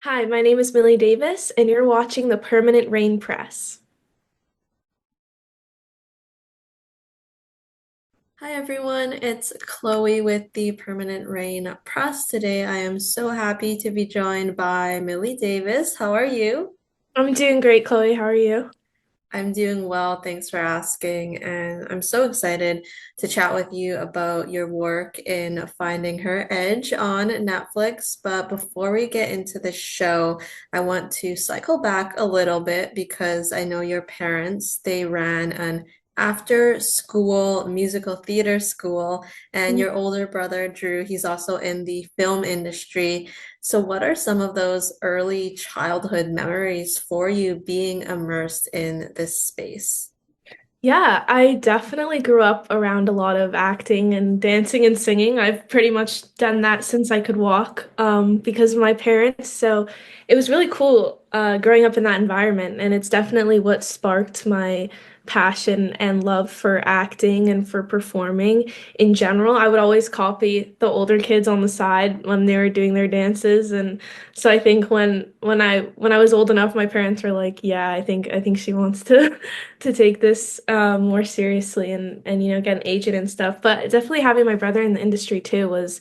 Hi, my name is Millie Davis, and you're watching the Permanent Rain Press. Hi everyone, it's Chloe with the Permanent Rain Press. Today I am so happy to be joined by Millie Davis. How are you? I'm doing great, Chloe. How are you? I'm doing well, thanks for asking. And I'm so excited to chat with you about your work in Finding Her Edge on Netflix. But before we get into the show, I want to cycle back a little bit because I know your parents, they ran an after school musical theater school, and your older brother, Drew, he's also in the film industry. So, what are some of those early childhood memories for you being immersed in this space? Yeah, I definitely grew up around a lot of acting and dancing and singing. I've pretty much done that since I could walk, because of my parents. So it was really cool, growing up in that environment. And it's definitely what sparked my passion and love for acting and for performing in general. I would always copy the older kids on the side when they were doing their dances. And so I think when I was old enough, my parents were like, "Yeah, I think she wants to." To take this more seriously and get an agent and stuff. But definitely having my brother in the industry too was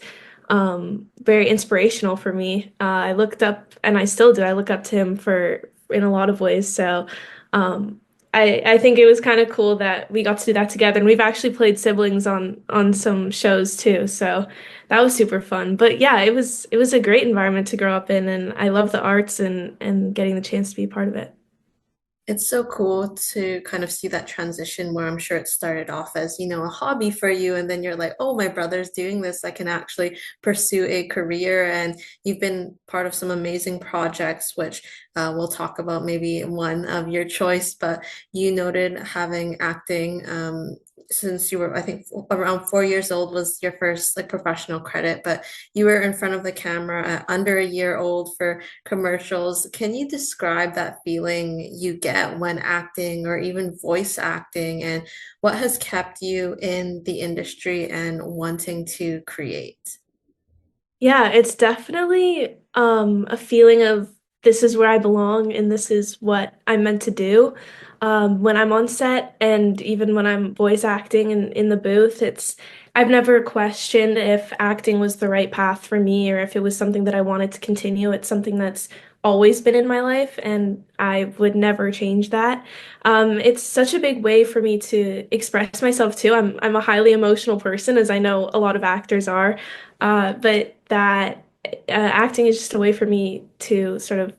very inspirational for me. I looked up, and I still do. I look up to him for in a lot of ways. So um, I think it was kind of cool that we got to do that together, and we've actually played siblings on some shows too. So that was super fun. But yeah, it was a great environment to grow up in, and I love the arts and getting the chance to be a part of it. It's so cool to kind of see that transition where I'm sure it started off as, a hobby for you, and then you're like, oh, my brother's doing this. I can actually pursue a career. And you've been part of some amazing projects, which we'll talk about maybe one of your choice, but you noted having acting since you were, I think, around 4 years old was your first like professional credit, but you were in front of the camera at under a year old for commercials. Can you describe that feeling you get when acting or even voice acting, and what has kept you in the industry and wanting to create? Yeah, it's definitely a feeling of this is where I belong and this is what I'm meant to do. When I'm on set and even when I'm voice acting in the booth, I've never questioned if acting was the right path for me or if it was something that I wanted to continue. It's something that's always been in my life and I would never change that. It's such a big way for me to express myself too. I'm a highly emotional person, as I know a lot of actors are. But that acting is just a way for me to sort of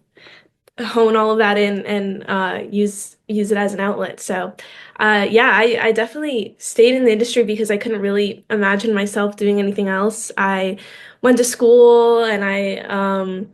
hone all of that in and use it as an outlet. So, yeah, I definitely stayed in the industry because I couldn't really imagine myself doing anything else. I went to school and I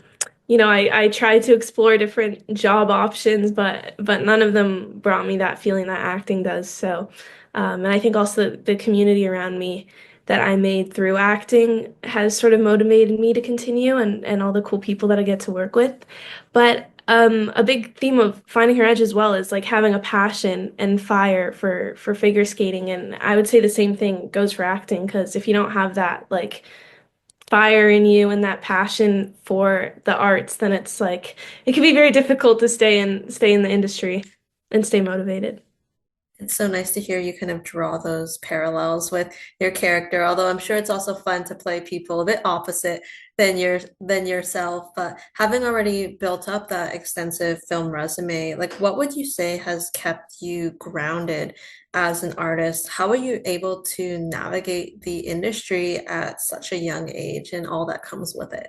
tried to explore different job options, but none of them brought me that feeling that acting does. So, and I think also the community around me that I made through acting has sort of motivated me to continue and all the cool people that I get to work with. But a big theme of finding her edge as well is like having a passion and fire for figure skating, and I would say the same thing goes for acting because if you don't have that like fire in you and that passion for the arts, then it's like it can be very difficult to stay in the industry and stay motivated. It's so nice to hear you kind of draw those parallels with your character, although I'm sure it's also fun to play people a bit opposite than yourself. But having already built up that extensive film resume, like what would you say has kept you grounded as an artist? How are you able to navigate the industry at such a young age and all that comes with it?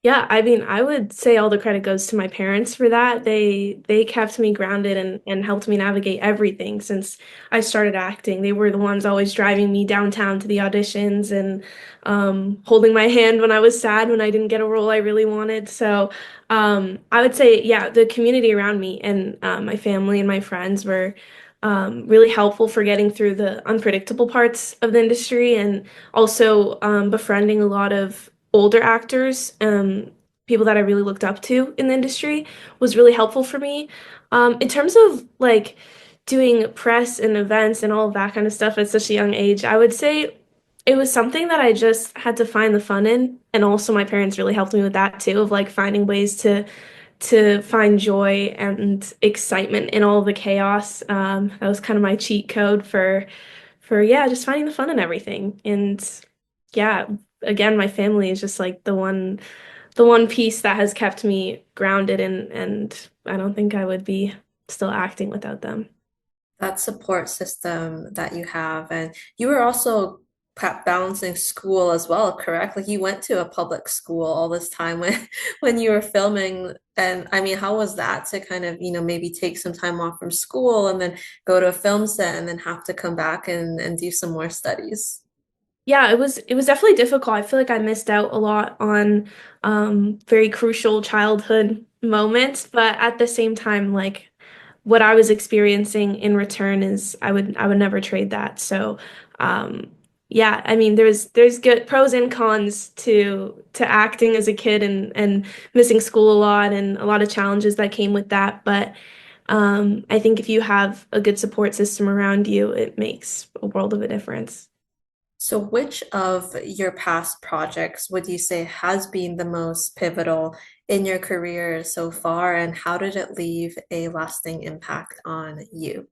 Yeah, I mean, I would say all the credit goes to my parents for that. They kept me grounded and helped me navigate everything since I started acting. They were the ones always driving me downtown to the auditions and holding my hand when I was sad when I didn't get a role I really wanted. So I would say, yeah, the community around me and my family and my friends were really helpful for getting through the unpredictable parts of the industry and also befriending a lot of older actors, people that I really looked up to in the industry was really helpful for me. In terms of like doing press and events and all of that kind of stuff at such a young age, I would say it was something that I just had to find the fun in, and also my parents really helped me with that too, of like finding ways to find joy and excitement in all the chaos. That was kind of my cheat code for yeah, just finding the fun in everything. And yeah, again, my family is just like the one piece that has kept me grounded and I don't think I would be still acting without them. That support system that you have, and you were also balancing school as well, correct? Like you went to a public school all this time when when you were filming, and I mean, how was that to kind of, maybe take some time off from school and then go to a film set and then have to come back and do some more studies? Yeah, it was definitely difficult. I feel like I missed out a lot on very crucial childhood moments, but at the same time, like what I was experiencing in return is I would never trade that. So um yeah, I mean there's good pros and cons to acting as a kid and missing school a lot and a lot of challenges that came with that. But I think if you have a good support system around you, it makes a world of a difference. So, which of your past projects would you say has been the most pivotal in your career so far, and how did it leave a lasting impact on you?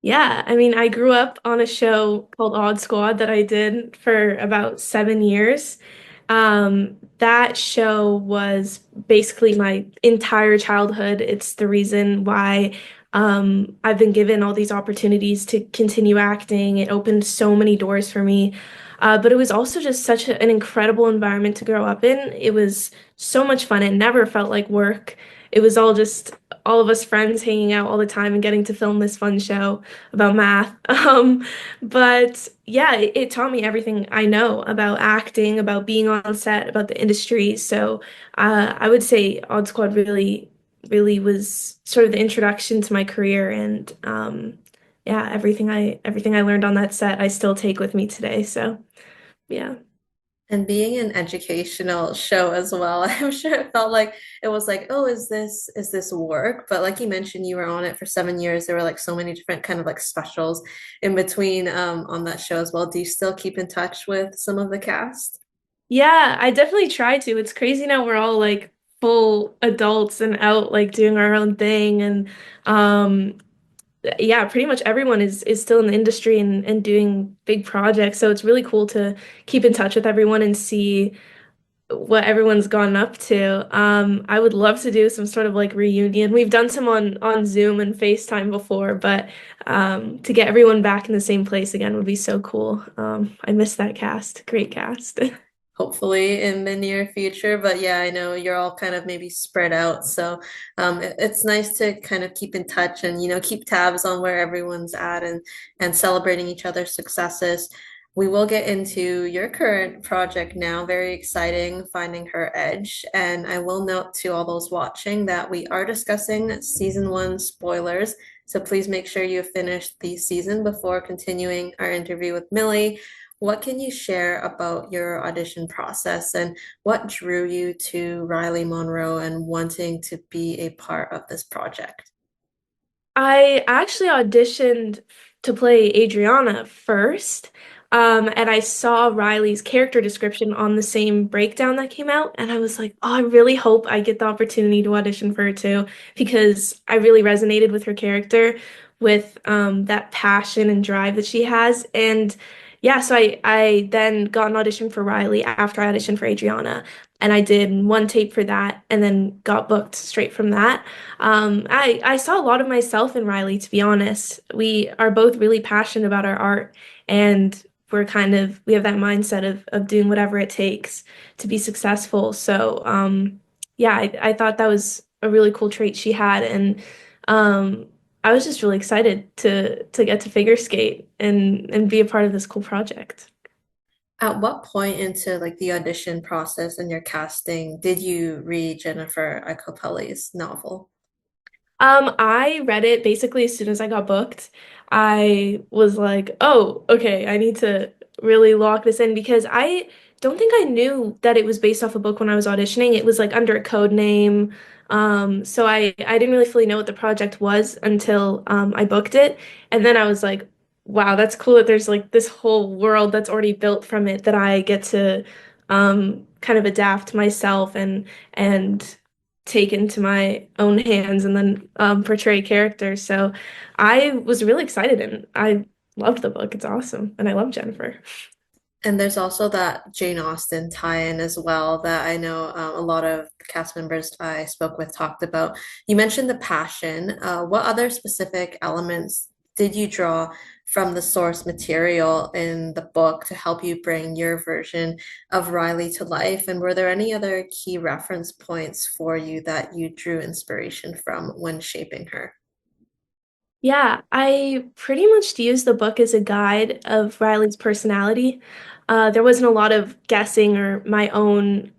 Yeah, I mean, I grew up on a show called Odd Squad that I did for about 7 years. That show was basically my entire childhood. It's the reason why I've been given all these opportunities to continue acting. It opened so many doors for me. But it was also just such an incredible environment to grow up in. It was so much fun. It never felt like work. It was all just all of us friends hanging out all the time and getting to film this fun show about math. But yeah, it taught me everything I know about acting, about being on set, about the industry. So I would say Odd Squad really was sort of the introduction to my career, and yeah, everything I learned on that set, I still take with me today. So yeah. And being an educational show as well, I'm sure it felt like it was like, oh, is this work? But like you mentioned, you were on it for 7 years. There were like so many different kind of like specials in between on that show as well. Do you still keep in touch with some of the cast? Yeah, I definitely try to. It's crazy now we're all like full adults and out like doing our own thing and um yeah, pretty much everyone is still in the industry and doing big projects. So it's really cool to keep in touch with everyone and see what everyone's gone up to. I would love to do some sort of like reunion. We've done some on Zoom and FaceTime before, but to get everyone back in the same place again would be so cool. I miss that cast. Great cast. Hopefully in the near future. But yeah, I know you're all kind of maybe spread out. So it's nice to kind of keep in touch and, keep tabs on where everyone's at and celebrating each other's successes. We will get into your current project now. Very exciting, Finding Her Edge. And I will note to all those watching that we are discussing season one spoilers. So please make sure you finish the season before continuing our interview with Millie. What can you share about your audition process and what drew you to Riley Monroe and wanting to be a part of this project? I actually auditioned to play Adriana first, and I saw Riley's character description on the same breakdown that came out, and I was like, oh, I really hope I get the opportunity to audition for her too, because I really resonated with her character, with that passion and drive that she has, and yeah, so I then got an audition for Riley after I auditioned for Adriana, and I did one tape for that, and then got booked straight from that. I saw a lot of myself in Riley, to be honest. We are both really passionate about our art, and we have that mindset of doing whatever it takes to be successful. So yeah, I thought that was a really cool trait she had, and um, I was just really excited to get to figure skate and be a part of this cool project. At what point into like the audition process and your casting did you read Jennifer Icopelli's novel? I read it basically as soon as I got booked. I was like, oh, okay, I need to really lock this in because I don't think I knew that it was based off a book when I was auditioning. It was like under a code name. So I didn't really fully know what the project was until I booked it. And then I was like, wow, that's cool that there's like this whole world that's already built from it that I get to kind of adapt myself and take into my own hands and then portray characters. So I was really excited and I loved the book. It's awesome. And I love Jennifer. And there's also that Jane Austen tie-in as well that I know a lot of cast members I spoke with talked about. You mentioned the passion. What other specific elements did you draw from the source material in the book to help you bring your version of Riley to life? And were there any other key reference points for you that you drew inspiration from when shaping her? Yeah, I pretty much used the book as a guide of Riley's personality. There wasn't a lot of guessing or my own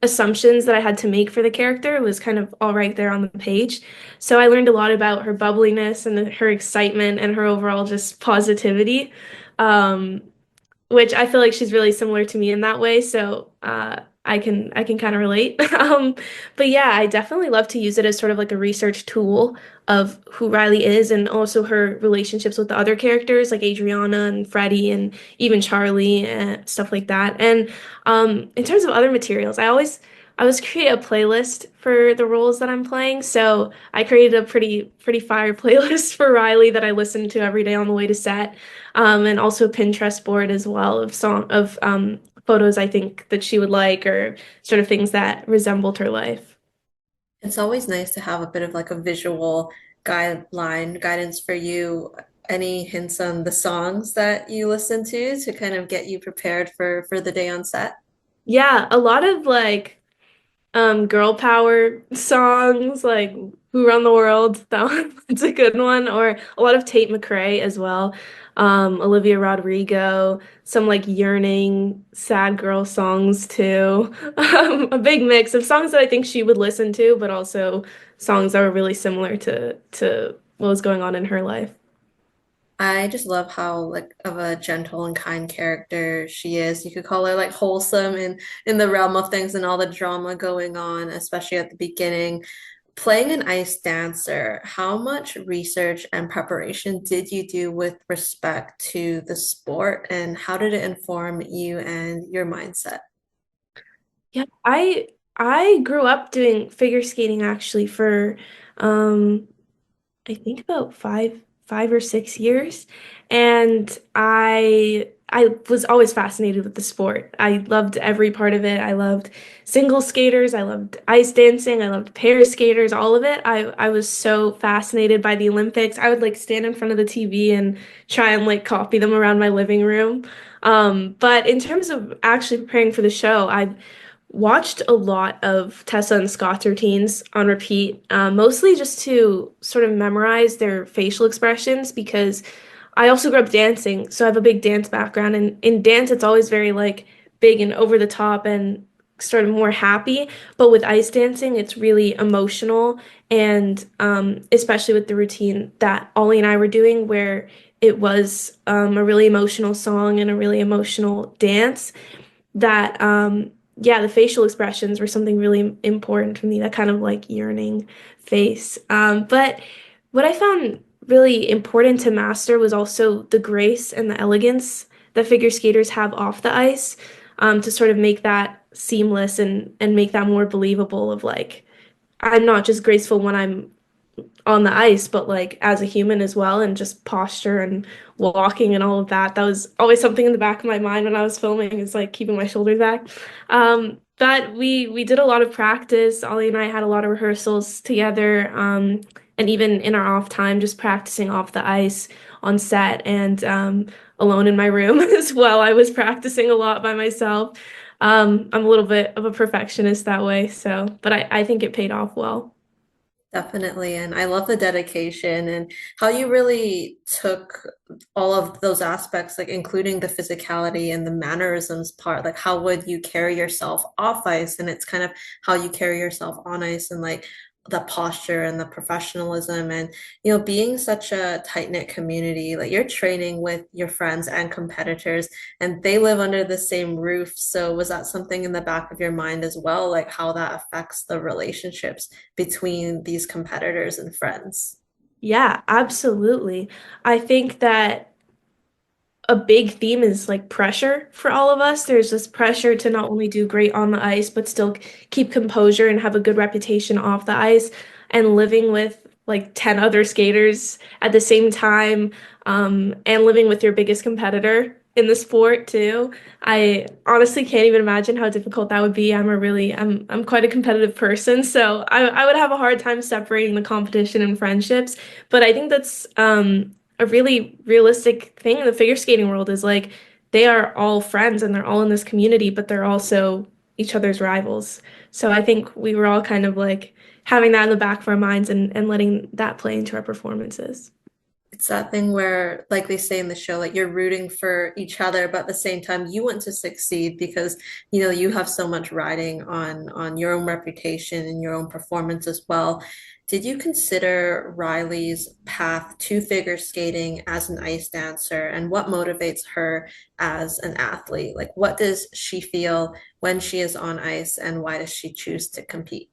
assumptions that I had to make for the character. It was kind of all right there on the page. So I learned a lot about her bubbliness and her excitement and her overall just positivity. Um, which I feel like she's really similar to me in that way. So I can kind of relate. But yeah, I definitely love to use it as sort of like a research tool of who Riley is and also her relationships with the other characters like Adriana and Freddie and even Charlie and stuff like that. And in terms of other materials, I always create a playlist for the roles that I'm playing. So I created a pretty fire playlist for Riley that I listen to every day on the way to set, and also a Pinterest board as well of photos I think that she would like or sort of things that resembled her life. It's always nice to have a bit of like a visual guidance for you. Any hints on the songs that you listen to kind of get you prepared for the day on set? Yeah, a lot of like girl power songs like Who Run the World, that's a good one, or a lot of Tate McRae as well. Olivia Rodrigo, some like yearning sad girl songs too. A big mix of songs that I think she would listen to, but also songs that were really similar to what was going on in her life. I just love how like of a gentle and kind character she is. You could call her like wholesome in the realm of things and all the drama going on, especially at the beginning. Playing an ice dancer, how much research and preparation did you do with respect to the sport, and how did it inform you and your mindset? Yeah, I grew up doing figure skating actually for um I think about five or 6 years. And I was always fascinated with the sport. I loved every part of it. I loved single skaters, I loved ice dancing, I loved pair skaters, all of it. I was so fascinated by the Olympics. I would like stand in front of the TV and try and like copy them around my living room. But in terms of actually preparing for the show, I watched a lot of Tessa and Scott's routines on repeat, mostly just to sort of memorize their facial expressions because I also grew up dancing, so I have a big dance background. And in dance, it's always very like big and over the top and sort of more happy. But with ice dancing, it's really emotional, and especially with the routine that Ollie and I were doing, where it was a really emotional song and a really emotional dance that yeah, the facial expressions were something really important for me, that kind of like yearning face. But what I found really important to master was also the grace and the elegance that figure skaters have off the ice, to sort of make that seamless and make that more believable of like I'm not just graceful when I'm on the ice, but like as a human as well, and just posture and walking and all of that. That was always something in the back of my mind when I was filming, is like keeping my shoulders back. But we did a lot of practice. Ollie and I had a lot of rehearsals together, and even in our off time, just practicing off the ice on set and alone in my room as well. I was practicing a lot by myself. I'm a little bit of a perfectionist that way, so but I think it paid off well. Definitely. And I love the dedication and how you really took all of those aspects, like including the physicality and the mannerisms part. Like, how would you carry yourself off ice? And it's kind of how you carry yourself on ice and like the posture and the professionalism. And, being such a tight-knit community, like you're training with your friends and competitors, and they live under the same roof. So, was that something in the back of your mind as well, like how that affects the relationships between these competitors and friends? Yeah, absolutely. I think that a big theme is like pressure for all of us. There's this pressure to not only do great on the ice, but still keep composure and have a good reputation off the ice. And living with like 10 other skaters at the same time, and living with your biggest competitor in the sport too. I honestly can't even imagine how difficult that would be. I'm quite a competitive person, so I would have a hard time separating the competition and friendships. But I think that's a really realistic thing in the figure skating world is like they are all friends and they're all in this community, but they're also each other's rivals. So I think we were all kind of like having that in the back of our minds and letting that play into our performances. It's that thing where, like they say in the show, like you're rooting for each other, but at the same time, you want to succeed because you have so much riding on your own reputation and your own performance as well. Did you consider Riley's path to figure skating as an ice dancer, and what motivates her as an athlete? Like, what does she feel when she is on ice, and why does she choose to compete?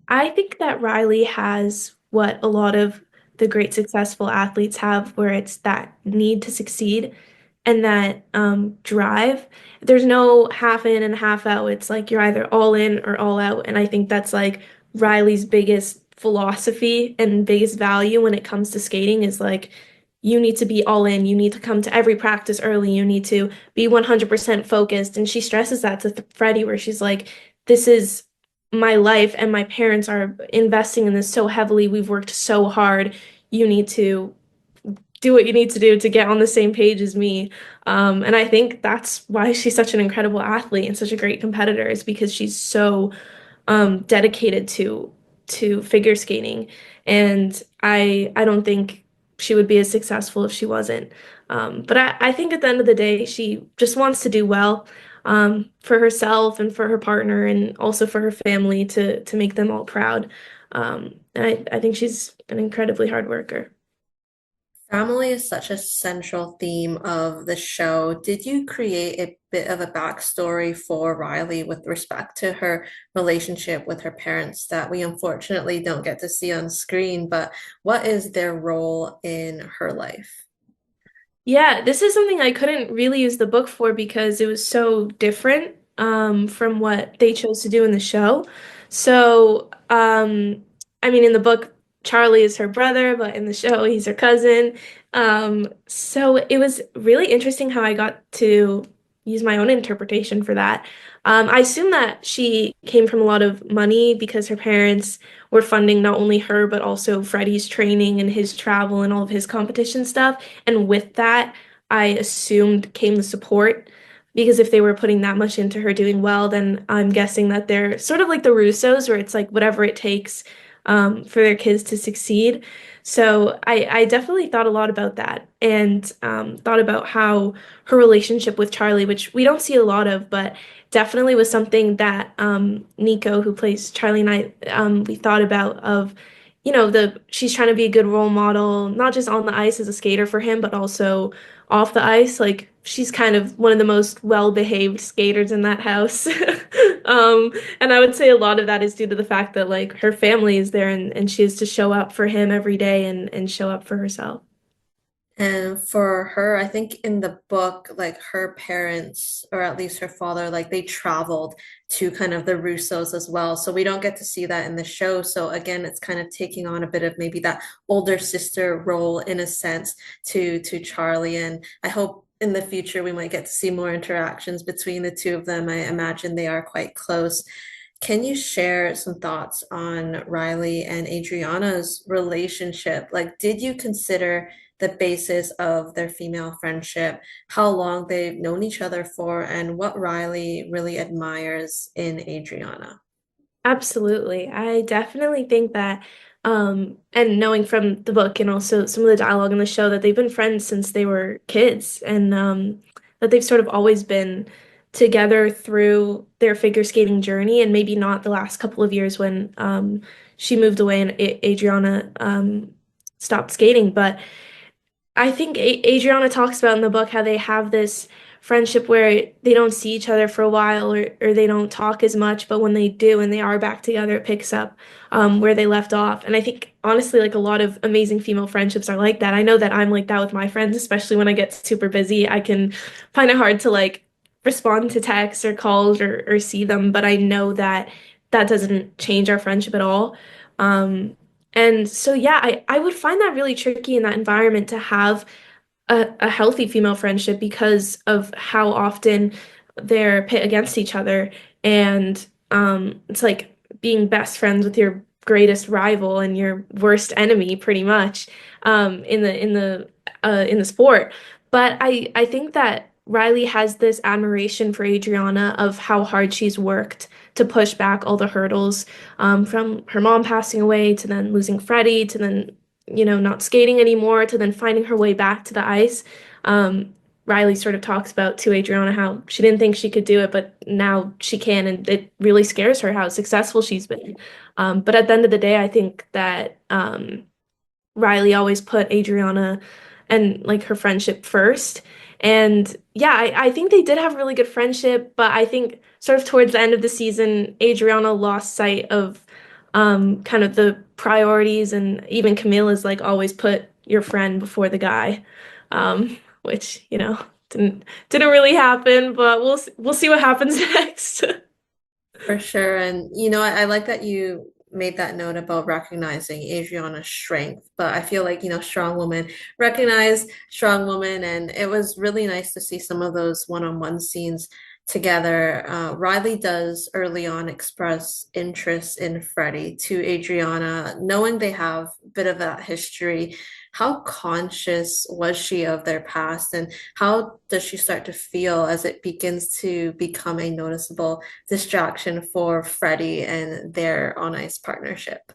I think that Riley has what a lot of the great successful athletes have, where it's that need to succeed and that drive. There's no half in and half out. It's like you're either all in or all out. And I think that's like Riley's biggest philosophy and biggest value when it comes to skating is like you need to be all in. You need to come to every practice early. You need to be 100% focused. And she stresses that to Freddie, where she's like, this is my life and my parents are investing in this so heavily. We've worked so hard. You need to do what you need to do to get on the same page as me. And I think that's why she's such an incredible athlete and such a great competitor is because she's so dedicated to figure skating. And I don't think she would be as successful if she wasn't. But I think at the end of the day, she just wants to do well for herself and for her partner and also for her family to make them all proud. And I think she's an incredibly hard worker. Family is such a central theme of the show. Did you create a bit of a backstory for Riley with respect to her relationship with her parents that we unfortunately don't get to see on screen? But what is their role in her life? Yeah, this is something I couldn't really use the book for because it was so different from what they chose to do in the show. So, I mean, in the book, Charlie is her brother, but in the show, he's her cousin. So it was really interesting how I got to use my own interpretation for that. I assume that she came from a lot of money because her parents were funding not only her, but also Freddie's training and his travel and all of his competition stuff. And with that, I assumed came the support because if they were putting that much into her doing well, then I'm guessing that they're sort of like the Russos, where it's like whatever it takes for their kids to succeed. So I definitely thought a lot about that and thought about how her relationship with Charlie, which we don't see a lot of, but definitely was something that Nico, who plays Charlie and I, we thought about of the she's trying to be a good role model, not just on the ice as a skater for him, but also off the ice. Like she's kind of one of the most well-behaved skaters in that house. And I would say a lot of that is due to the fact that like her family is there and she has to show up for him every day and show up for herself. And for her, I think in the book, like her parents, or at least her father, like they traveled to kind of the Russos as well. So we don't get to see that in the show. So again, it's kind of taking on a bit of maybe that older sister role in a sense to Charlie. And I hope in the future we might get to see more interactions between the two of them. I imagine they are quite close. Can you share some thoughts on Riley and Adriana's relationship? Like, did you consider the basis of their female friendship, how long they've known each other for, and what Riley really admires in Adriana? Absolutely. I definitely think that, and knowing from the book and also some of the dialogue in the show that they've been friends since they were kids and that they've sort of always been together through their figure skating journey and maybe not the last couple of years when she moved away and Adriana stopped skating. But I think Adriana talks about in the book how they have this friendship where they don't see each other for a while or they don't talk as much, but when they do and they are back together, it picks up where they left off. And I think honestly, like a lot of amazing female friendships are like that. I know that I'm like that with my friends, especially when I get super busy. I can find it hard to like respond to texts or calls or see them, but I know that that doesn't change our friendship at all. And so yeah, I would find that really tricky in that environment to have a healthy female friendship because of how often they're pit against each other. And it's like being best friends with your greatest rival and your worst enemy, pretty much, in the sport. But I think that Riley has this admiration for Adriana of how hard she's worked to push back all the hurdles, from her mom passing away to then losing Freddie to then not skating anymore to then finding her way back to the ice. Um, Riley sort of talks about to Adriana how she didn't think she could do it, but now she can, and it really scares her how successful she's been. But at the end of the day, I think that Riley always put Adriana and like her friendship first. And yeah, I think they did have really good friendship, but I think sort of towards the end of the season, Adriana lost sight of kind of the priorities, and even Camilla's like always put your friend before the guy, which, didn't really happen, but we'll see what happens next. For sure. And I like that you made that note about recognizing Adriana's strength. But I feel like, strong woman recognize strong woman. And it was really nice to see some of those one-on-one scenes together. Riley does early on express interest in Freddie to Adriana, knowing they have a bit of that history. How conscious was she of their past, and how does she start to feel as it begins to become a noticeable distraction for Freddie and their on ice partnership?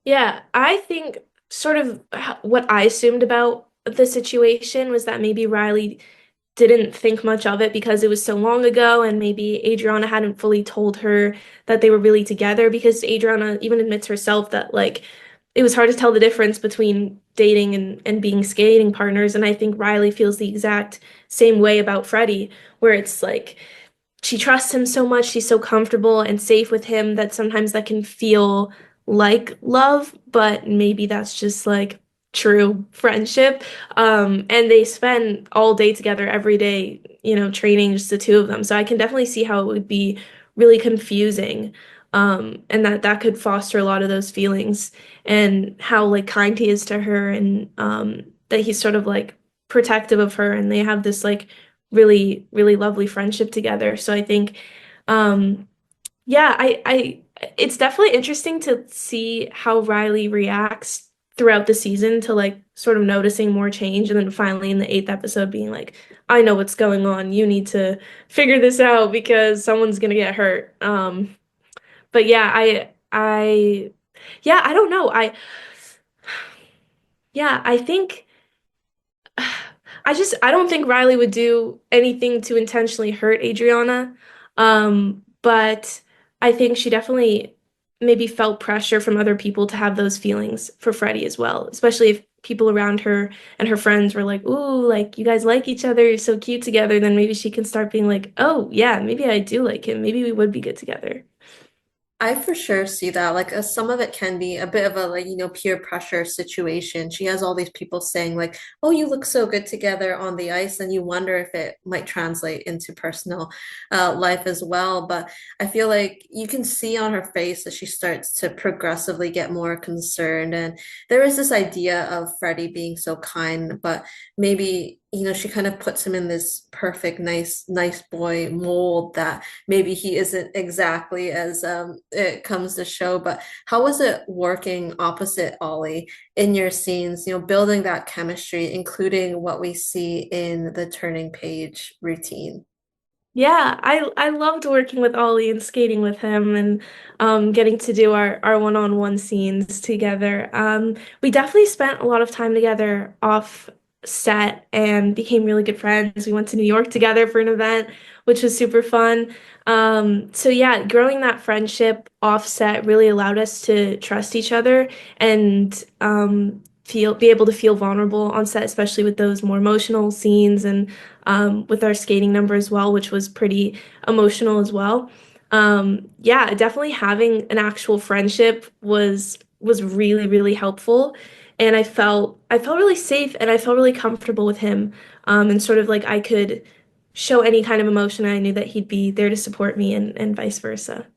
Yeah, I think sort of what I assumed about the situation was that maybe Riley didn't think much of it because it was so long ago, and maybe Adriana hadn't fully told her that they were really together, because Adriana even admits herself that like it was hard to tell the difference between dating and being skating partners. And I think Riley feels the exact same way about Freddie, where it's like she trusts him so much, she's so comfortable and safe with him that sometimes that can feel like love, but maybe that's just like true friendship. And they spend all day together every day, training, just the two of them. So I can definitely see how it would be really confusing. And that could foster a lot of those feelings, and how like kind he is to her, and that he's sort of like protective of her, and they have this like really, really lovely friendship together. So I think, um, yeah, it's definitely interesting to see how Riley reacts throughout the season to like sort of noticing more change, and then finally in the eighth episode being like, I know what's going on. You need to figure this out because someone's gonna get hurt. But yeah, yeah, I don't know. Yeah, I think. I don't think Riley would do anything to intentionally hurt Adriana. But I think she definitely maybe felt pressure from other people to have those feelings for Freddie as well, especially if people around her and her friends were like, "Ooh, like you guys like each other, you're so cute together." Then maybe she can start being like, "Oh, yeah, maybe I do like him. Maybe we would be good together." I for sure see that. Like, some of it can be a bit of a like, peer pressure situation. She has all these people saying like, "Oh, you look so good together on the ice," and you wonder if it might translate into personal life as well. But I feel like you can see on her face that she starts to progressively get more concerned. And there is this idea of Freddie being so kind, but maybe, she kind of puts him in this perfect, nice boy mold that maybe he isn't exactly as it comes to show. But how was it working opposite Ollie in your scenes, building that chemistry, including what we see in the turning page routine? Yeah, I loved working with Ollie and skating with him, and getting to do our one-on-one scenes together. We definitely spent a lot of time together off set and became really good friends. We went to New York together for an event, which was super fun. So yeah, growing that friendship off set really allowed us to trust each other, and be able to feel vulnerable on set, especially with those more emotional scenes and with our skating number as well, which was pretty emotional as well. Yeah, definitely having an actual friendship was really, really helpful. And I felt really safe and I felt really comfortable with him. And sort of like I could show any kind of emotion and I knew that he'd be there to support me and vice versa.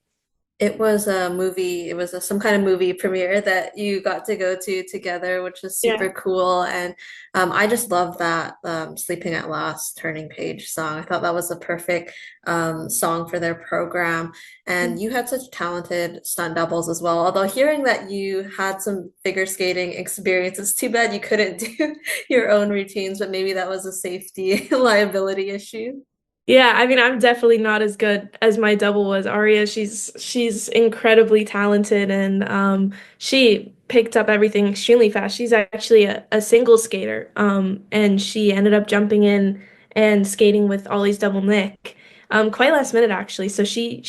It was a movie, it was some kind of movie premiere that you got to go to together, which was super Yeah. cool. And I just love that Sleeping at Last Turning Page song. I thought that was a perfect song for their program. And you had such talented stunt doubles as well. Although hearing that you had some figure skating experience, it's too bad you couldn't do your own routines, but maybe that was a safety liability issue. Yeah, I mean, I'm definitely not as good as my double was. Aria, she's incredibly talented and she picked up everything extremely fast. She's actually a single skater. And she ended up jumping in and skating with Ollie's double Nick. Quite last minute actually. So she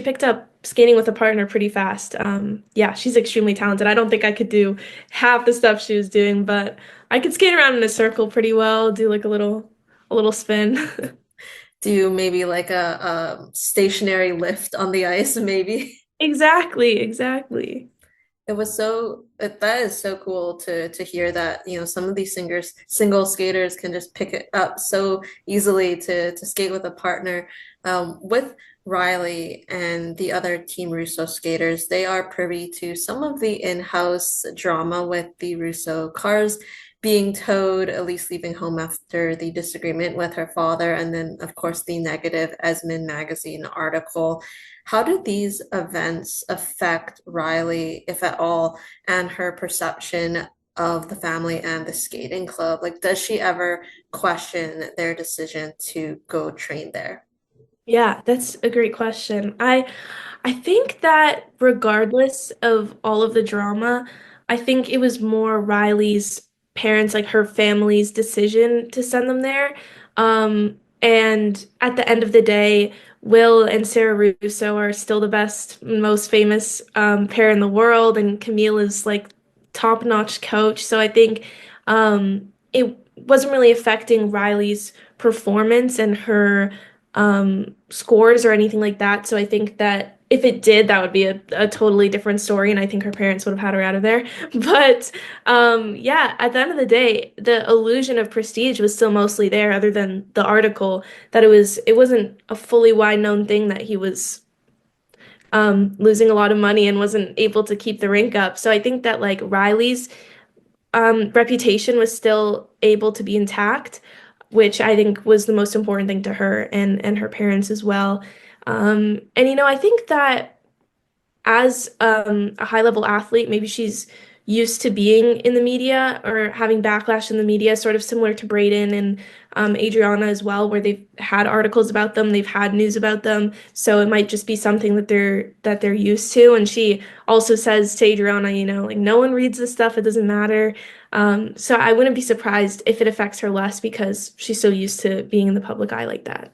picked up skating with a partner pretty fast. Yeah, she's extremely talented. I don't think I could do half the stuff she was doing, but I could skate around in a circle pretty well, do like a little spin. Do maybe like a stationary lift on the ice, maybe. Exactly, exactly. That is so cool to hear that, some of these singers, single skaters can just pick it up so easily to skate with a partner. With Riley and the other Team Russo skaters, they are privy to some of the in-house drama with the Russo cars being towed, Elise leaving home after the disagreement with her father, and then, of course, the negative Esmond magazine article. How do these events affect Riley, if at all, and her perception of the family and the skating club? Like, does she ever question their decision to go train there? Yeah, that's a great question. I think that regardless of all of the drama, I think it was more Riley's parents, like her family's decision to send them there. And at the end of the day, Will and Sarah Russo are still the best, most famous pair in the world, and Camille is like top-notch coach. So I think it wasn't really affecting Riley's performance and her scores or anything like that. So I think that if it did, that would be a totally different story, and I think her parents would have had her out of there. But yeah, at the end of the day, the illusion of prestige was still mostly there, other than the article that it wasn't a fully wide known thing that he was losing a lot of money and wasn't able to keep the rink up. So I think that like Riley's reputation was still able to be intact, which I think was the most important thing to her and her parents as well. And I think that as a high level athlete, maybe she's used to being in the media or having backlash in the media, sort of similar to Braydon and Adriana as well, where they've had articles about them, they've had news about them. So it might just be something that they're used to. And she also says to Adriana, like no one reads this stuff, it doesn't matter. So I wouldn't be surprised if it affects her less because she's so used to being in the public eye like that.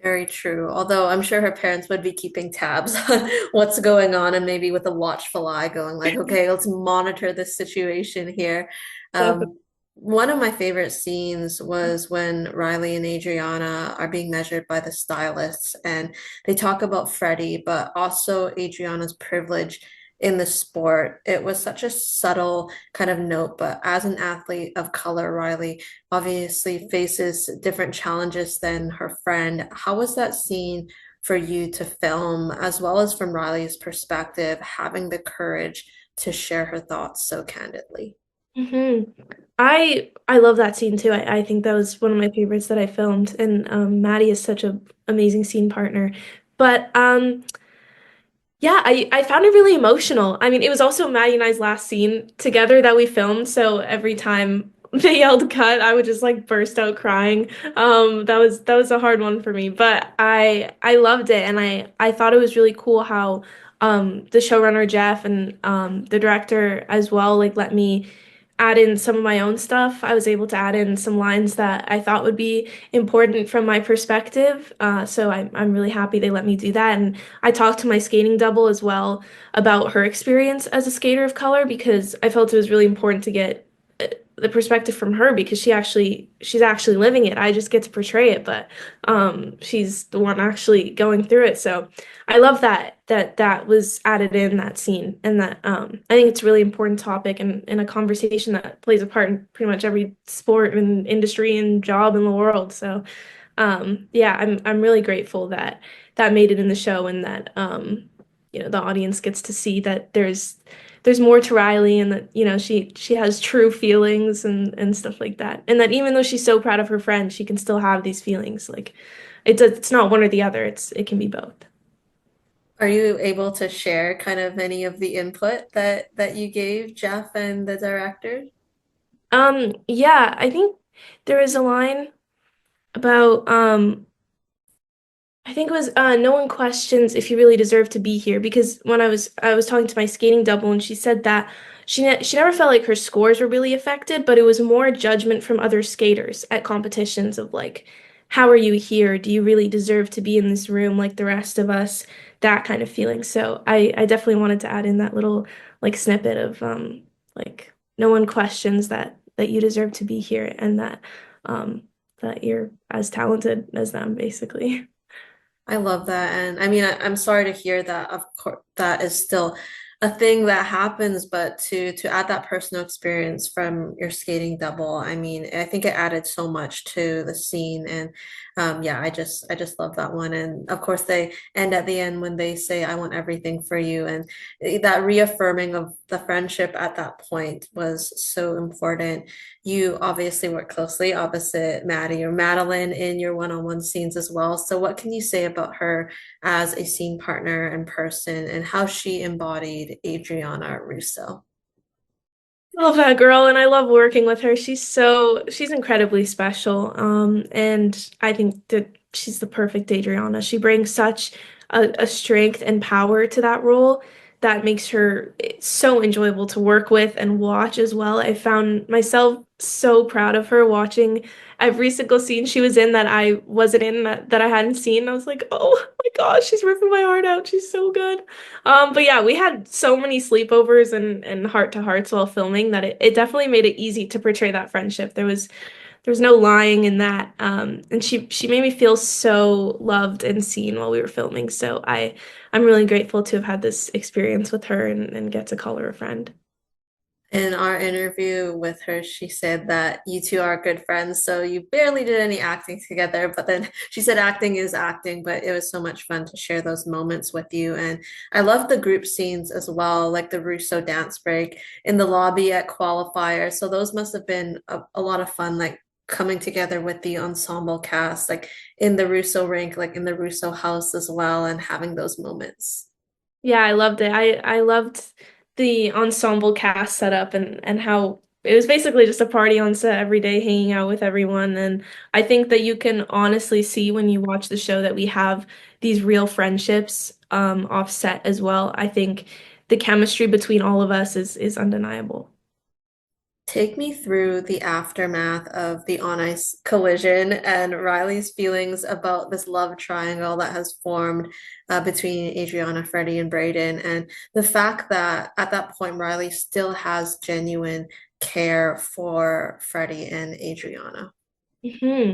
Very true. Although I'm sure her parents would be keeping tabs on what's going on and maybe with a watchful eye going like, okay, let's monitor this situation here. Definitely. Um, One of my favorite scenes was when Riley and Adriana are being measured by the stylists and they talk about Freddie, but also Adriana's privilege in the sport. It was such a subtle kind of note, but as an athlete of color, Riley obviously faces different challenges than her friend. How was that scene for you to film, as well as from Riley's perspective, having the courage to share her thoughts so candidly? hmm I love that scene too. I think that was one of my favorites that I filmed, and Maddie is such a amazing scene partner. But yeah, I found it really emotional. I mean, it was also Maddie and I's last scene together that we filmed, so every time they yelled cut, I would just like burst out crying. That was a hard one for me, but I loved it, and I thought it was really cool how the showrunner Jeff and the director as well like let me add in some of my own stuff. I was able to add in some lines that I thought would be important from my perspective. So I'm really happy they let me do that. And I talked to my skating double as well about her experience as a skater of color because I felt it was really important to get the perspective from her because she's actually living it. I just get to portray it, but she's the one actually going through it. So I love that was added in that scene and that I think it's a really important topic and a conversation that plays a part in pretty much every sport and industry and job in the world. So yeah, I'm really grateful that that made it in the show and that the audience gets to see that there's more to Riley and that she has true feelings and stuff like that. And that even though she's so proud of her friend, she can still have these feelings. Like it's not one or the other. It can be both. Are you able to share kind of any of the input that you gave Jeff and the director? Yeah, I think there is a line about I think it was no one questions if you really deserve to be here because when I was talking to my skating double and she said that she never felt like her scores were really affected, but it was more judgment from other skaters at competitions of like, how are you here? Do you really deserve to be in this room like the rest of us? That kind of feeling. So I definitely wanted to add in that little like snippet of like no one questions that you deserve to be here and that you're as talented as them, basically. I love that. And I mean, I'm sorry to hear that. Of course, that is still a thing that happens, but to add that personal experience from your skating double, I mean, I think it added so much to the scene. And yeah, I just love that one. And of course, they end at the end when they say, "I want everything for you," and that reaffirming of the friendship at that point was so important. You obviously work closely opposite Maddie or Madelyn in your one-on-one scenes as well. So what can you say about her as a scene partner and person and how she embodied Adriana Russo? Love that girl, and I love working with her. She's incredibly special. And I think that she's the perfect Adriana. She brings such a strength and power to that role that makes her so enjoyable to work with and watch as well. I found myself so proud of her watching every single scene she was in that I wasn't in that I hadn't seen. I was like, oh my gosh, she's ripping my heart out. She's so good. But yeah, we had so many sleepovers and heart to hearts while filming that it definitely made it easy to portray that friendship. There was no lying in that. And she made me feel so loved and seen while we were filming. So I'm really grateful to have had this experience with her and get to call her a friend. In our interview with her, she said that you two are good friends, so you barely did any acting together. But then she said acting is acting, but it was so much fun to share those moments with you. And I love the group scenes as well, like the Russo dance break in the lobby at qualifier. So those must have been a lot of fun, like coming together with the ensemble cast, like in the Russo rink, like in the Russo house as well, and having those moments. Yeah, I loved it. I loved the ensemble cast setup and how it was basically just a party on set every day, hanging out with everyone. And I think that you can honestly see when you watch the show that we have these real friendships off set as well. I think the chemistry between all of us is undeniable. Take me through the aftermath of the on ice collision and Riley's feelings about this love triangle that has formed between Adriana, Freddie, and Braden, and the fact that at that point Riley still has genuine care for Freddie and Adriana. hmm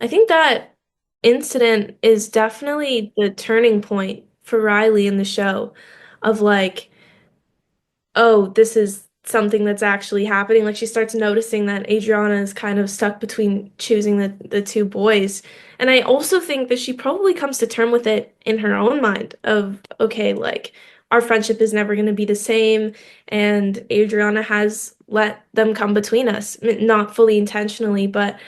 I think that incident is definitely the turning point for Riley in the show of like oh, this is something that's actually happening. Like she starts noticing that Adriana is kind of stuck between choosing the two boys. And I also think that she probably comes to term with it in her own mind of, okay, like our friendship is never going to be the same. And Adriana has let them come between us, not fully intentionally, but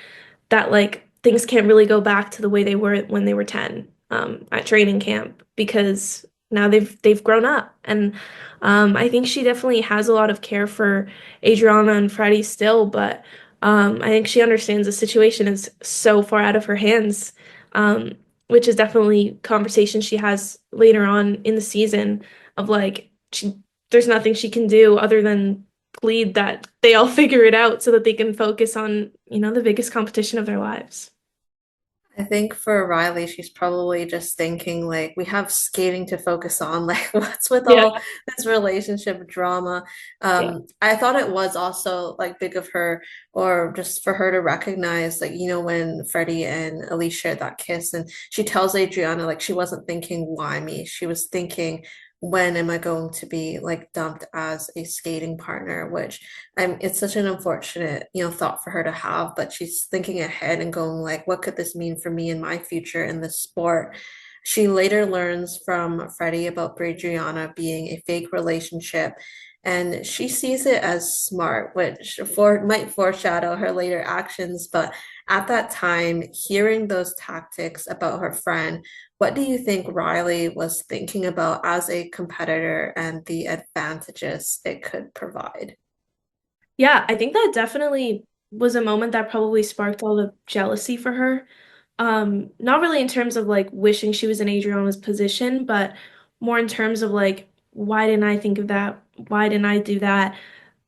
that like things can't really go back to the way they were when they were 10 at training camp because now they've grown up and I think she definitely has a lot of care for Adriana and Freddie still, but I think she understands the situation is so far out of her hands, which is definitely conversation she has later on in the season of like there's nothing she can do other than plead that they all figure it out so that they can focus on, the biggest competition of their lives. I think for Riley, she's probably just thinking like we have skating to focus on. Like, what's with Yeah, all this relationship drama? yeah. I thought it was also like big of her, or just for her to recognize, like, when Freddie and Elise shared that kiss, and she tells Adriana like she wasn't thinking why me, she was thinking when am I going to be like dumped as a skating partner, which it's such an unfortunate, thought for her to have, but she's thinking ahead and going like, what could this mean for me in my future in this sport? She later learns from Freddie about Braydriana being a fake relationship, and she sees it as smart, which might foreshadow her later actions. But at that time, hearing those tactics about her friend, what do you think Riley was thinking about as a competitor and the advantages it could provide? Yeah, I think that definitely was a moment that probably sparked all the jealousy for her. Not really in terms of like wishing she was in Adriana's position, but more in terms of like, why didn't I think of that? Why didn't I do that?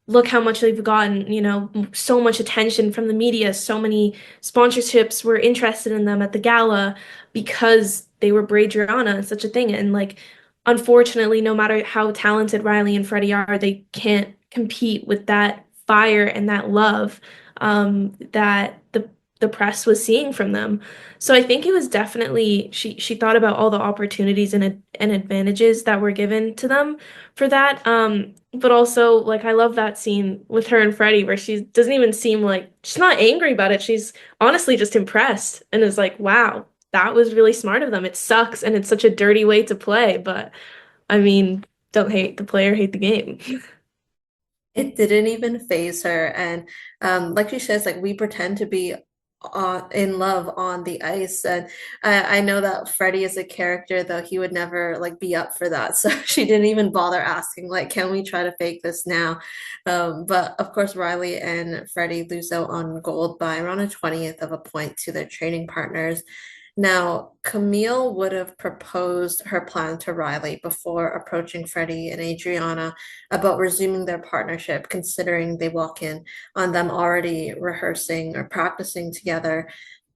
Look how much they've gotten, so much attention from the media, so many sponsorships were interested in them at the gala because they were Braydriana and such a thing. And like, unfortunately, no matter how talented Riley and Freddie are, they can't compete with that fire and that love that the press was seeing from them. So I think it was definitely she thought about all the opportunities and advantages that were given to them for that. But also, like, I love that scene with her and Freddie where she doesn't even seem like she's not angry about it. She's honestly just impressed and is like, wow, that was really smart of them. It sucks and it's such a dirty way to play, but I mean, don't hate the player, hate the game. It didn't even phase her. And like she says, like we pretend to be in love on the ice. And I know that Freddie is a character, though he would never like be up for that. So she didn't even bother asking, like, can we try to fake this now? But of course, Riley and Freddie lose out on gold by around a 20th of a point to their training partners. Now, Camille would have proposed her plan to Riley before approaching Freddie and Adriana about resuming their partnership, considering they walk in on them already rehearsing or practicing together.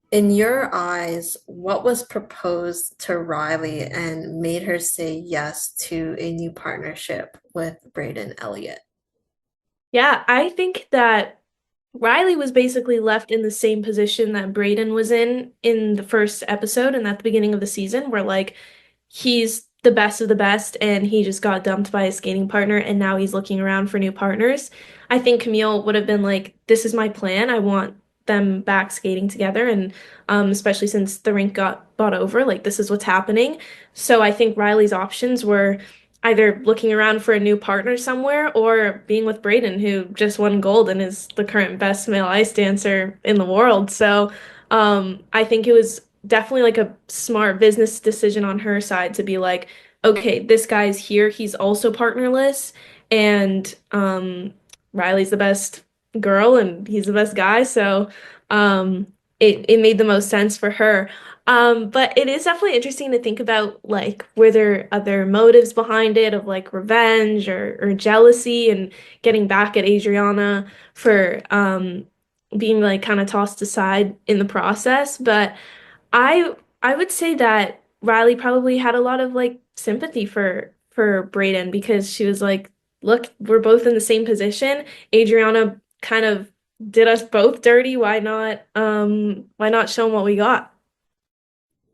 In your eyes, what was proposed to Riley and made her say yes to a new partnership with Braden Elliott? Yeah, I think that Riley was basically left in the same position that Brayden was in the first episode and at the beginning of the season, where like he's the best of the best and he just got dumped by his skating partner and now he's looking around for new partners. I think Camille would have been like, this is my plan. I want them back skating together and especially since the rink got bought over, like this is what's happening. So I think Riley's options were either looking around for a new partner somewhere or being with Braden, who just won gold and is the current best male ice dancer in the world. So I think it was definitely like a smart business decision on her side to be like, okay, this guy's here. He's also partnerless, and Riley's the best girl and he's the best guy. So it made the most sense for her. But it is definitely interesting to think about like were there other motives behind it of like revenge or jealousy and getting back at Adriana for being like kind of tossed aside in the process. But I I would say that Riley probably had a lot of like sympathy for Brayden because she was like, look, we're both in the same position. Adriana kind of did us both dirty. Why not show them what we got?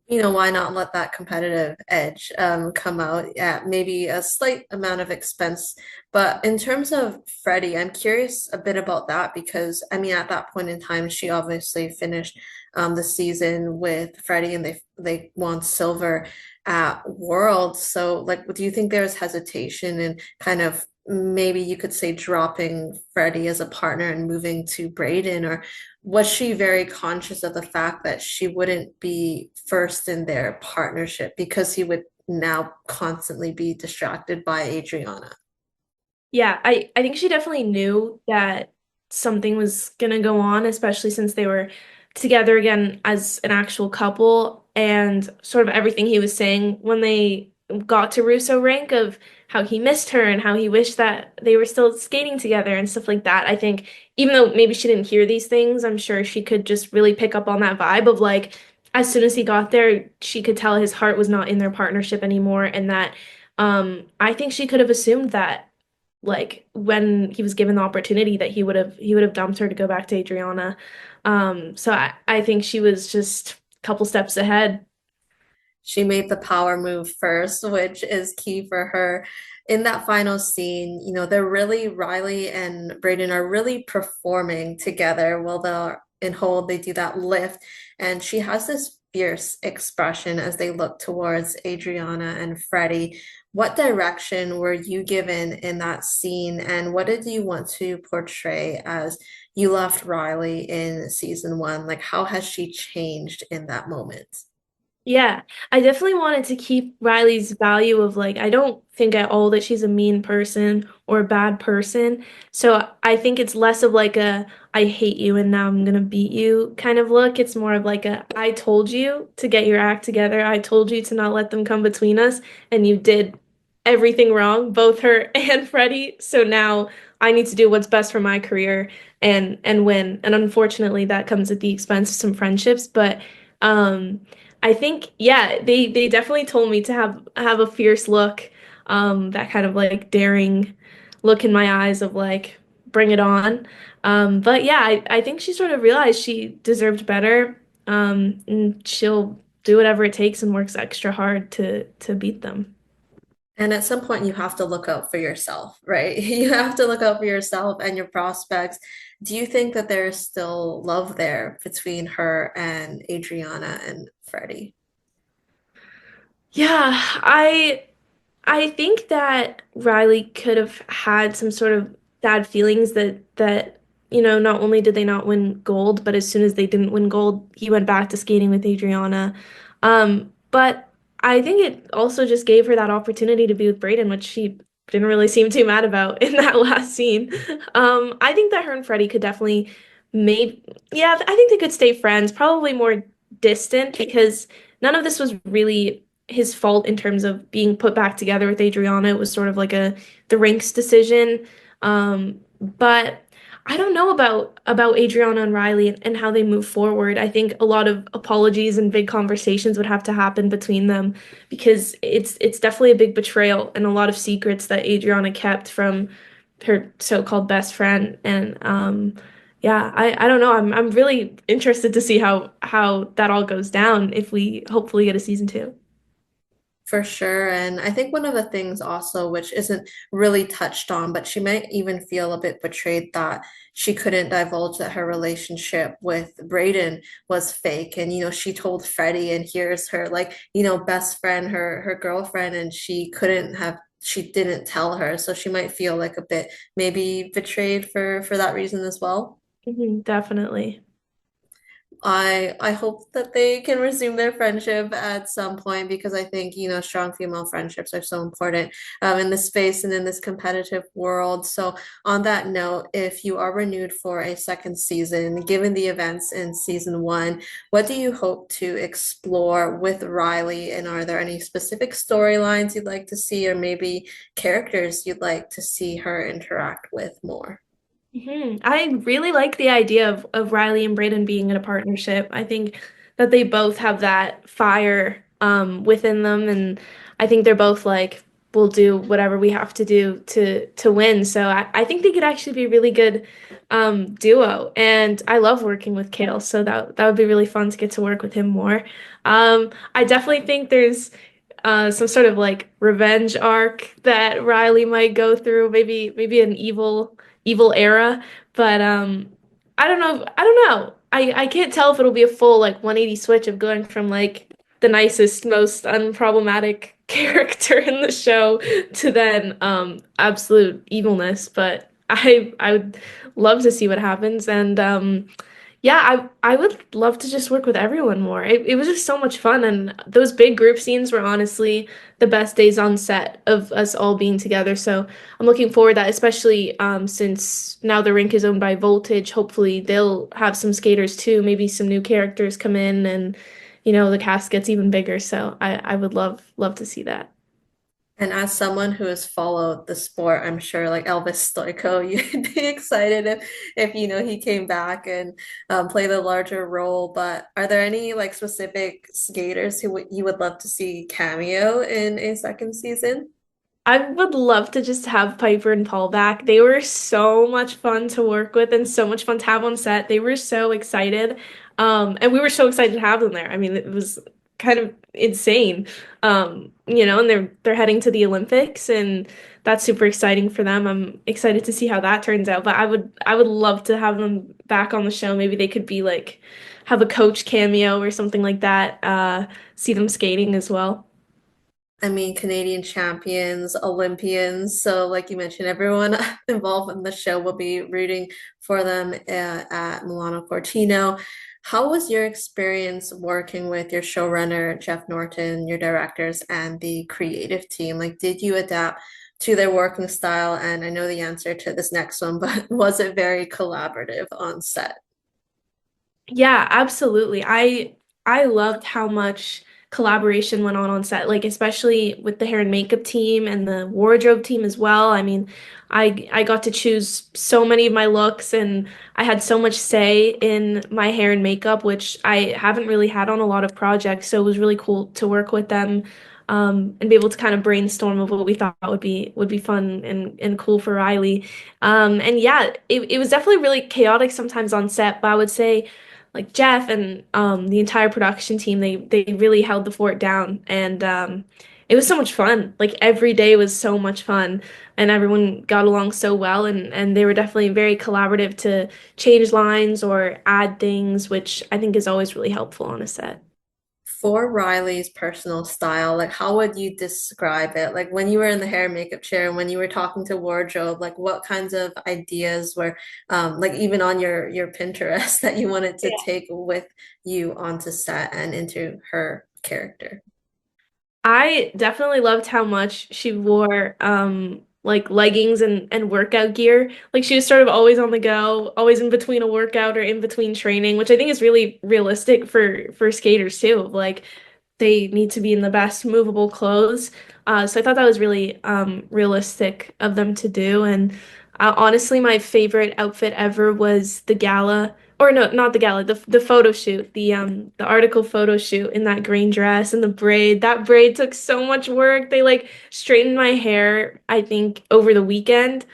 Why not let that competitive edge come out at maybe a slight amount of expense? But in terms of Freddie, I'm curious a bit about that because I mean, at that point in time, she obviously finished the season with Freddie, and they won silver at Worlds. So, like, do you think there was hesitation and kind of maybe you could say dropping Freddie as a partner and moving to Braden, or was she very conscious of the fact that she wouldn't be first in their partnership because he would now constantly be distracted by Adriana? Yeah, I think she definitely knew that something was gonna go on, especially since they were together again as an actual couple and sort of everything he was saying when they got to Russo rank of how he missed her and how he wished that they were still skating together and stuff like that. I think even though maybe she didn't hear these things, I'm sure she could just really pick up on that vibe of like as soon as he got there, she could tell his heart was not in their partnership anymore, and that I think she could have assumed that like when he was given the opportunity that he would have dumped her to go back to Adriana. So I think she was just a couple steps ahead. She made the power move first, which is key for her. In that final scene, they're really, Riley and Braden are really performing together while they're in hold, they do that lift. And she has this fierce expression as they look towards Adriana and Freddie. What direction were you given in that scene, and what did you want to portray as you left Riley in season one? Like, how has she changed in that moment? Yeah, I definitely wanted to keep Riley's value of like, I don't think at all that she's a mean person or a bad person. So I think it's less of like a I hate you and now I'm gonna beat you kind of look. It's more of like a I told you to get your act together. I told you to not let them come between us, and you did everything wrong, both her and Freddie. So now I need to do what's best for my career and win. And unfortunately, that comes at the expense of some friendships, but um I think, yeah, they definitely told me to have a fierce look, that kind of like daring look in my eyes of like bring it on. But yeah, I think she sort of realized she deserved better, and she'll do whatever it takes and works extra hard to beat them. And at some point, you have to look out for yourself, right? You have to look out for yourself and your prospects. Do you think that there's still love there between her and Adriana and Freddie? Yeah, I think that Riley could have had some sort of bad feelings that not only did they not win gold, but as soon as they didn't win gold, he went back to skating with Adriana. But I think it also just gave her that opportunity to be with Braden, which she didn't really seem too mad about in that last scene. I think that her and Freddie could definitely maybe, yeah, I think they could stay friends, probably more distant because none of this was really his fault in terms of being put back together with Adriana. It was sort of like a the rinks decision. But I don't know about Adriana and Riley and how they move forward. I think a lot of apologies and big conversations would have to happen between them because it's definitely a big betrayal and a lot of secrets that Adriana kept from her so-called best friend. And yeah, I don't know. I'm really interested to see how that all goes down if we hopefully get a season two. For sure. And I think one of the things also, which isn't really touched on, but she might even feel a bit betrayed that she couldn't divulge that her relationship with Braden was fake. And, she told Freddie, and here's her, like, best friend, her girlfriend, and she didn't tell her. So she might feel like a bit maybe betrayed for that reason as well. Definitely. I hope that they can resume their friendship at some point because I think, strong female friendships are so important in this space and in this competitive world. So, on that note, if you are renewed for a second season, given the events in season one, what do you hope to explore with Riley? And are there any specific storylines you'd like to see, or maybe characters you'd like to see her interact with more? I really like the idea of Riley and Braden being in a partnership. I think that they both have that fire within them, and I think they're both like, we'll do whatever we have to do to win. So I think they could actually be a really good duo. And I love working with Kale, so that would be really fun to get to work with him more. I definitely think there's some sort of like revenge arc that Riley might go through, maybe an evil era, but I don't know. I don't know. I can't tell if it'll be a full like 180 switch of going from like the nicest, most unproblematic character in the show to then absolute evilness, but I would love to see what happens. And yeah, I would love to just work with everyone more. It was just so much fun, and those big group scenes were honestly the best days on set of us all being together. So I'm looking forward to that, especially since now the rink is owned by Voltage. Hopefully they'll have some skaters too. Maybe some new characters come in, and the cast gets even bigger. So I would love to see that. And as someone who has followed the sport, I'm sure like Elvis Stoico, you'd be excited if you know he came back and played a larger role. But are there any like specific skaters who you would love to see cameo in a second season? I would love to just have Piper and Paul back. They were so much fun to work with and so much fun to have on set. They were so excited. And we were so excited to have them there. I mean, it was kind of insane. And they're heading to the Olympics and that's super exciting for them. I'm excited to see how that turns out. But I would love to have them back on the show. Maybe they could be like have a coach cameo or something like that. See them skating as well. I mean, Canadian champions, Olympians. So, like you mentioned, everyone involved in the show will be rooting for them at Milano Cortino. How was your experience working with your showrunner, Jeff Norton, your directors, and the creative team? Like, did you adapt to their working style? And I know the answer to this next one, but was it very collaborative on set? Yeah, absolutely. I loved how much collaboration went on set, like especially with the hair and makeup team and the wardrobe team as well. I mean, I got to choose so many of my looks and I had so much say in my hair and makeup, which I haven't really had on a lot of projects. So it was really cool to work with them. And be able to kind of brainstorm of what we thought would be fun and cool for Riley. And yeah, it was definitely really chaotic sometimes on set, but I would say like Jeff and the entire production team, they really held the fort down, and it was so much fun. Like every day was so much fun, and everyone got along so well, and they were definitely very collaborative to change lines or add things, which I think is always really helpful on a set. For Riley's personal style, like how would you describe it? Like when you were in the hair and makeup chair and when you were talking to wardrobe, like what kinds of ideas were like even on your Pinterest that you wanted to take with you onto set and into her character? I definitely loved how much she wore like leggings and workout gear. Like she was sort of always on the go, always in between a workout or in between training, which I think is really realistic for skaters too. Like they need to be in the best movable clothes. So I thought that was really realistic of them to do. And honestly, my favorite outfit ever was the gala, or no, not the gala, the photo shoot, the article photo shoot in that green dress and the braid. That braid took so much work. They like straightened my hair, I think, over the weekend.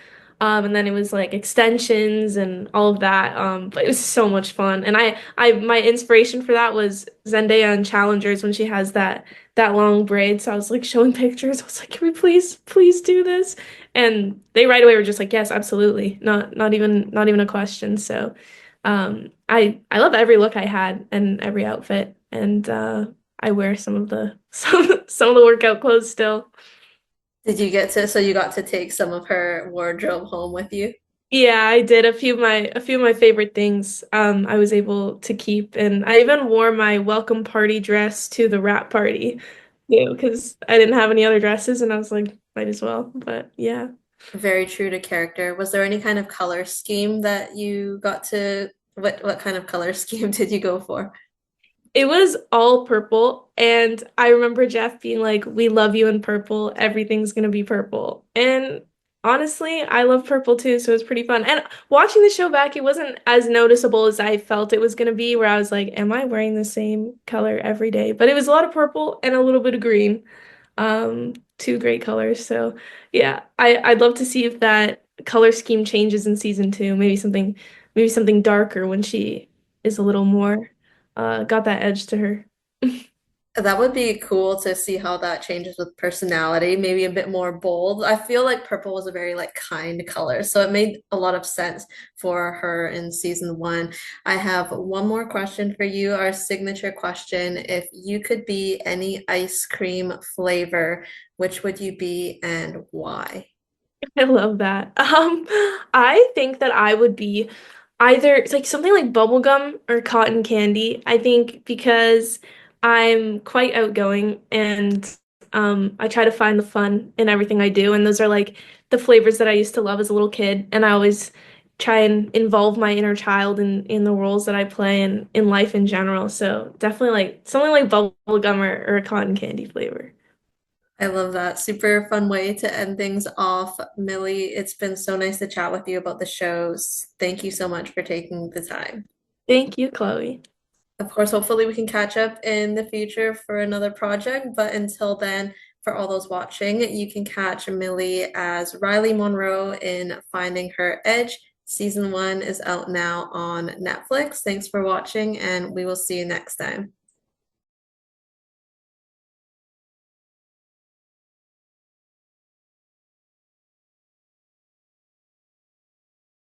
And then it was like extensions and all of that. But it was so much fun. And my inspiration for that was Zendaya in Challengers when she has that long braid. So I was like showing pictures. I was like, can we please do this? And they right away were just like, yes, absolutely. Not even a question. So I love every look I had and every outfit. And I wear some of the some of the workout clothes still. Did you get to, so you got to take some of her wardrobe home with you? Yeah, I did a few of my favorite things I was able to keep and I even wore my welcome party dress to the wrap party because I didn't have any other dresses and I was like might as well. But yeah. Very true to character. Was there any kind of color scheme that you got to, what kind of color scheme did you go for? It was all purple, and I remember Jeff being like, "We love you in purple. Everything's gonna be purple." And honestly, I love purple too, so it was pretty fun. And watching the show back, it wasn't as noticeable as I felt it was gonna be, where I was like, "Am I wearing the same color every day?" But it was a lot of purple and a little bit of green. Two great colors. So yeah, I'd love to see if that color scheme changes in season two. Maybe something darker when she is a little more got that edge to her. That would be cool to see how that changes with personality, maybe a bit more bold. I feel like purple was a very like kind color, so it made a lot of sense for her in season one. I have one more question for you, our signature question. If you could be any ice cream flavor, which would you be and why? I love that. I think that I would be either it's like something like bubblegum or cotton candy. I think because I'm quite outgoing and I try to find the fun in everything I do, and those are like the flavors that I used to love as a little kid, and I always try and involve my inner child in the roles that I play and in life in general. So definitely like something like bubblegum or a cotton candy flavor. I love that. Super fun way to end things off. Millie, it's been so nice to chat with you about the shows. Thank you so much for taking the time. Thank you, Chloe. Of course, hopefully we can catch up in the future for another project, but until then, for all those watching, you can catch Millie as Riley Monroe in Finding Her Edge. Season 1 is out now on Netflix. Thanks for watching, and we will see you next time.